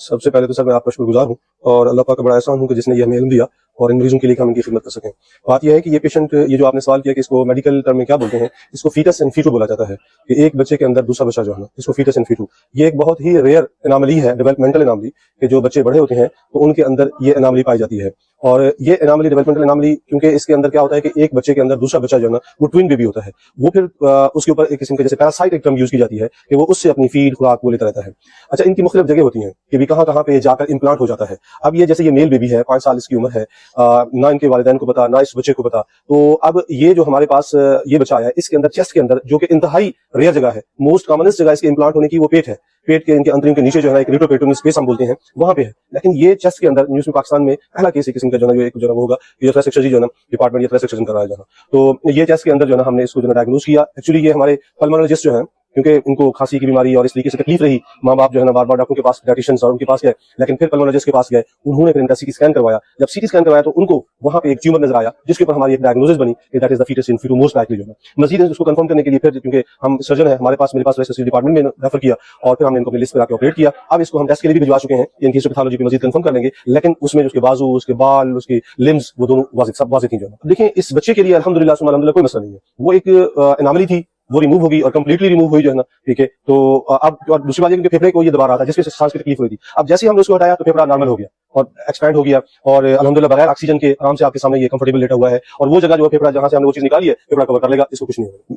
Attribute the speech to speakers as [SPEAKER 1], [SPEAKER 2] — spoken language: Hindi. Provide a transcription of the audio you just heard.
[SPEAKER 1] सबसे पहले तो सर मैं आपका शुक्रगुजार हूँ और अल्लाह पाक का बड़ा एहसान हूँ कि जिसने ये हमें इल्म दिया और इन मरीजों के लिए हम इनकी खिदमत कर सकें। बात यह है कि ये पेशेंट, ये जो आपने सवाल किया कि इसको मेडिकल टर्म में क्या बोलते हैं, इसको फीटस इन फीटू बोला जाता है कि एक बच्चे के अंदर दूसरा बच्चा जो है ना, इसको फीटस इन फीटू। ये एक बहुत ही रेयर एनामली है, डेवलपमेंटल एनामली, कि जो बच्चे बड़े होते हैं तो उनके अंदर ये एनामली पाई जाती है। और ये एनामली, डेवलपमेंटल एनामली, क्योंकि इसके अंदर क्या होता है कि एक बच्चे के अंदर दूसरा बच्चा जो है ना, वो ट्विन बेबी होता है, वो फिर उसके ऊपर एक किस्म के जैसे पैरासाइट एक टर्म यूज की जाती है कि वो उससे अपनी फीड खुराक वो लेता रहता है। अच्छा, इनकी मुख्तलिफ जगह होती हैं कि भी कहाँ कहाँ पे जाकर इम्प्लांट हो जाता है। अब ये जैसे ये मेल बेबी है, 5 साल इसकी उम्र है, ना इनके वालिदैन को पता, ना इस बच्चे को पता। तो अब ये जो हमारे पास ये बच्चा आया है, इसके अंदर चेस्ट के अंदर, जो कि इंतहाई रेयर जगह है, मोस्ट कॉमनेस्ट जगह इसके इम्प्लांट होने की वो पेट है। पेट के इनके अंतरिम के नीचे जो है एक रेट्रोपेरिटोनियल स्पेस हम बोलते हैं, वहां पे है। लेकिन ये चेस्ट के अंदर न्यूज़ में पाकिस्तान में पहला केस किस्म का जो है एक जो है वो होगा, ये थोरेसिक सर्जरी जो है ना, डिपार्टमेंट ये थोरेसिक सर्जन कर रहा है जहाँ। तो ये चेस्ट के अंदर जो है हमने इसको जो है डायग्नोज किया। एक्चुअली ये हमारे पल्मोनोलॉजिस्ट जो है, क्योंकि इनको खांसी की बीमारी और इस तरीके से तकलीफ रही, माँ बाप जो है ना बार बार डॉक्टर के पास, डायटिशियंस और उनके पास गए, लेकिन फिर पल्मोनोलॉजिस्ट के पास गए, उन्होंने फिर इनका सीटी स्कैन करवाया। जब सीटी स्कैन करवाया तो उनको वहां पे एक ट्यूमर नजर आया, जिसके ऊपर हमारी एक डायग्नोसिस बनी कि that is the fetus in fetu most likely जो है। मजीद उसको कंफर्म करने के लिए फिर, क्योंकि हम सर्जन है, हमारे पास, मेरे पास वैसे डिपार्टमेंट में रेफर किया और फिर हमने इनको अपनी लिस्ट पर आकर ऑपरेट किया। अब इसको हम टेस्ट के लिए भी भिजवा चुके हैं, इनकी हिस्टोपैथोलॉजी पे मजीद कंफर्म कर लेंगे, लेकिन उसमें उसके बाजू, उसके बाल, उसके लिम्स, वो दोनों वाज़िह, सब वाज़िह थी जो है। देखिए, इस बच्चे के लिए अल्हम्दुलिल्लाह सुम्मा अल्हम्दुलिल्लाह कोई मसला नहीं है। वो एक एनामली थी, वो रिमूव होगी और कंप्लीटली रिमूव हुई जो है ना, ठीक है। तो अब और दूसरी बात है कि फेफड़े को ये दबा रहा था, जिसकी सांस की तकलीफ हुई थी। अब जैसे ही हमने उसको हटाया तो फेफड़ा नॉर्मल हो गया और एक्सपैंड हो गया और अल्हम्दुलिल्लाह बगैर ऑक्सीजन के आराम से आपके सामने ये कंफर्टेबल लेटा हुआ है। और वो जगह जो फेफड़ा, जहां से हमने वो चीज निकाली है, फेफड़ा कवर कर लेगा, इसको कुछ नहीं होगा।